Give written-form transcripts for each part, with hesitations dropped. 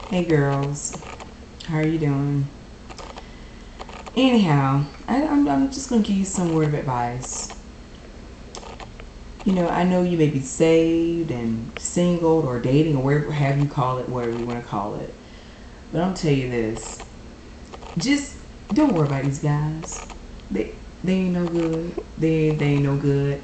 Hey girls, how are you doing? Anyhow, I'm just gonna give you some word of advice. You know, I know you may be saved and single or dating or whatever have you call it, whatever you want to call it. But I'm gonna tell you this: just don't worry about these guys. They ain't no good. They ain't no good.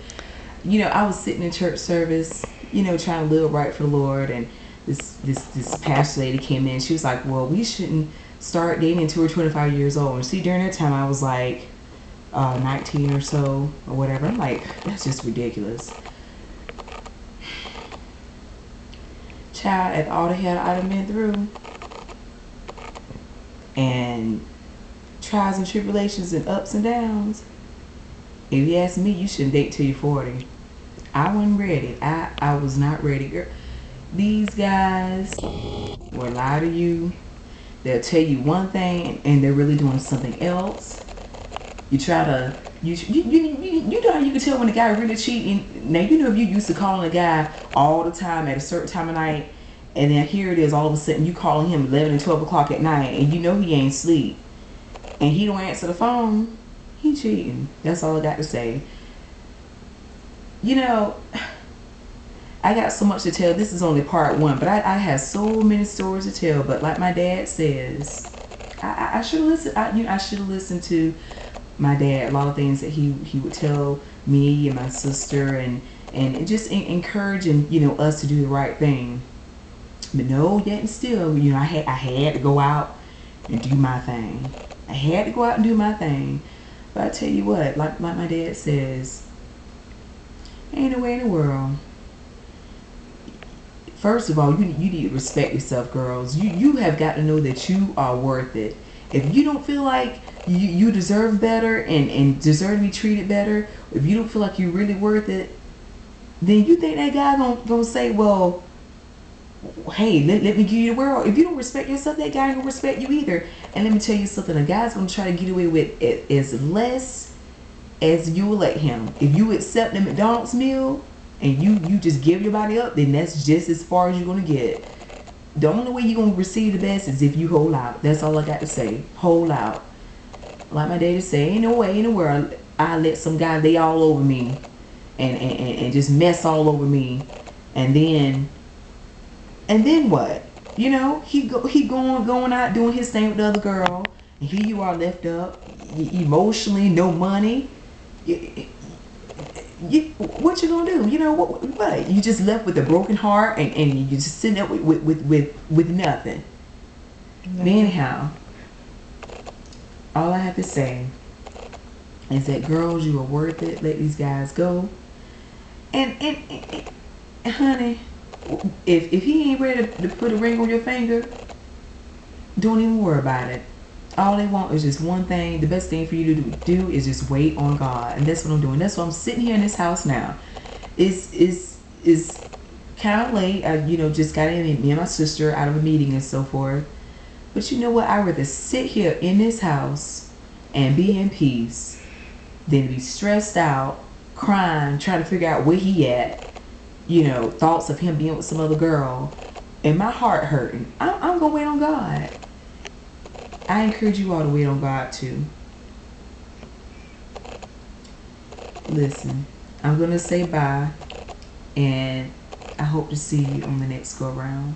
You know, I was sitting in church service, you know, trying to live right for the Lord, and this pastor lady came in. She was like, "Well, we shouldn't start dating until we're 25 years old." And see, during that time, I was like 19 or so or whatever. I'm like, that's just ridiculous. Child, at all the hell I've been through, and trials and tribulations and ups and downs. If you ask me, you shouldn't date till you're 40. I wasn't ready. I was not ready, girl. These guys will lie to you. They'll tell you one thing and they're really doing something else. You try to you know how you can tell when a guy really cheating. Now you know if you used to calling a guy all the time at a certain time of night, and then here it is all of a sudden you calling him 11 and 12 o'clock at night, and you know he ain't sleep, and he don't answer the phone. He cheating. That's all I got to say. You know, I got so much to tell. This is only part one, but I have so many stories to tell. But like my dad says, I should have listened. I should have listened to my dad. A lot of things that he would tell me and my sister, and just encouraging, you know, us to do the right thing. But no, yet and still, you know, I had to go out and do my thing. I had to go out and do my thing. But I tell you what, like my dad says, ain't no way in the world. First of all, you need to respect yourself, girls. You have got to know that you are worth it. If you don't feel like you deserve better and deserve to be treated better, if you don't feel like you're really worth it, then you think that guy gonna say, well, hey, let me give you the world. If you don't respect yourself, that guy ain't gonna respect you either. And let me tell you something, a guy's gonna try to get away with it as less as you will let him. If you accept the McDonald's meal and you just give your body up, then that's just as far as you're gonna get. The only way you're gonna receive the best is if you hold out. That's all I got to say. Hold out. Like my daddy say, ain't no way in the world I let some guy lay all over me and just mess all over me, and then what? You know, he going out doing his thing with the other girl, and here you are left up emotionally, no money. What you gonna do? You know what? You just left with a broken heart, and you just sitting there with nothing. But anyhow, all I have to say is that girls, you are worth it. Let these guys go. And honey, if he ain't ready to put a ring on your finger, don't even worry about it. All they want is just one thing. The best thing for you to do is just wait on God, and that's what I'm doing. That's why I'm sitting here in this house now. It's kind of late. I just got in, me and my sister out of a meeting and so forth. But you know what? I'd rather sit here in this house and be in peace than be stressed out, crying, trying to figure out where he at. Thoughts of him being with some other girl, and my heart hurting. I'm gonna wait on God. I encourage you all to wait on God too. Listen, I'm gonna say bye, and I hope to see you on the next go around.